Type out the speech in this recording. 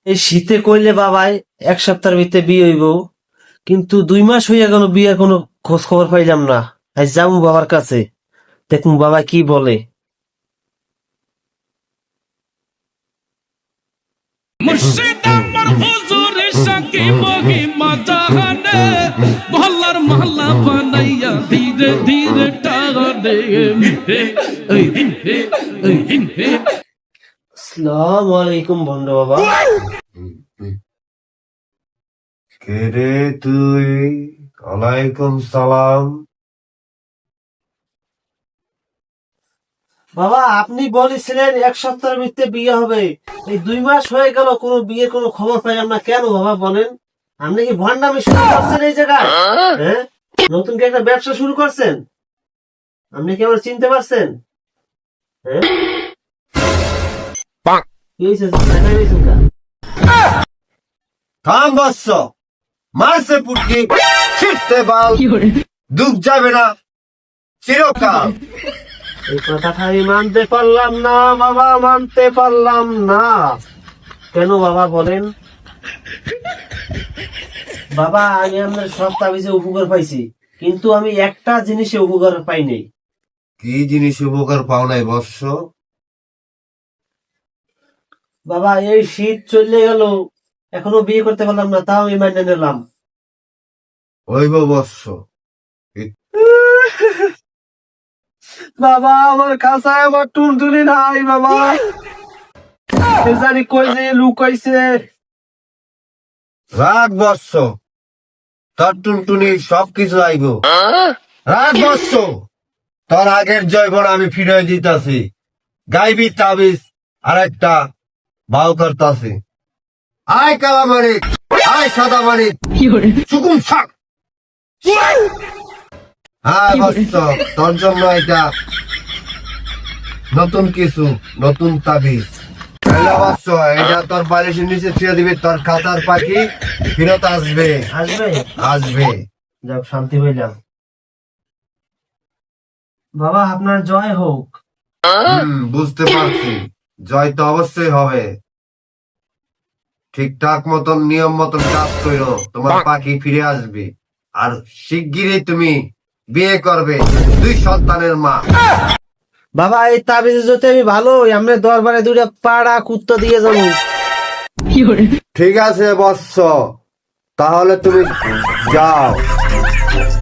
এই শীতে কইলে বাবাই এক সপ্তাহের ভিতরে বিয়ে হইব, কিন্তু 2 মাস হইয়া গেল, বিয়ের কোনো খোঁজ খবর পাইলাম না। আজ যাবো বাবার কাছে, দেখুন বাবা কি বলে। মুর্শিদ আমার হুজুরের সাকি মহিমা জাহানে মহল্লার মহল্লা বানাইয়া ধীরে ধীরে টানে আসসালামু আলাইকুম বন্ধু বাবা। কে রে তুই? ওয়ালাইকুম সালাম। বাবা আপনি বলেছিলেন এক সপ্তাহের ভিতরে বিয়ে হবে, এই 2 মাস হয়ে গেল, কোনো বিয়ের কোনো খবর পাইলাম না কেন বাবা বলেন? আপনি কি ভণ্ডামি শুরু করছেন এই জায়গায়? হ্যাঁ, নতুন কি একটা ব্যবসা শুরু করছেন? আপনি কি আমার চিনতে পারছেন? হ্যাঁ, কি হয়েছে? দেখাই দিয়েছেন কা? থাম বৎস, মারছে পুটকি, ছিটতে বাল, দুঃখ যাবে না চিরকাল। এই কথাটা আমি মানতে পারলাম না বাবা, মানতে পারলাম না। কেন বাবা বলেন? বাবা আমি আপনার সব তাবিজে উপকার পাইছি, কিন্তু আমি একটা জিনিসে উপকার পাই নাই। কি জিনিস উপকার পাও নাই বৎস? বাবা এই শীত চলে গেল, এখনো বিয়ে করতে পারলাম না, তাও আমি মাইনে নিলাম। হইব বৎস। বাবা আমার কাছায় আমার টুনটুনি নাই বাবা, এ জানি কই যে লুকাইছে। রাগ বৎস, তোর টুনটুনি সবকিছু আইব। রাগ বৎস, তোর আগের জয়বন আমি ফিরে দিতাছি। গাইবি তাবিজ আর একটা বাউ করতাছি। আয় কালা মানিক, আয় সাদা মানিক, সুকুম শাক। হ্যাঁ বৎস, তোর জন্য এটা নতুন কিছু, নতুন তাবিজ। হ্যালো বৎস, এটা তোর বালিশের নিচে ছুঁয়ে দিবি, তোর খাতার পাখি ফিরত আসবে। আসবে? আসবে। যাক শান্তি হইলাম। বাবা আপনার জয় হোক। বুঝতে পারছি, জয় তো অবশ্যই হবে। ঠিকঠাক মতন নিয়ম মতন কাজ করো, তোমার পাখি ফিরে আসবে। আর শিগগিরই তুমি বিয়ে করবে, 2 সন্তানের মা। বাবা এই তাবিজে যদি আমি ভালো হই, আমরা দরবারে 2টা পাড়া কুত্তা দিয়ে যাবো। ঠিক আছে বৎস, তাহলে তুমি যাও।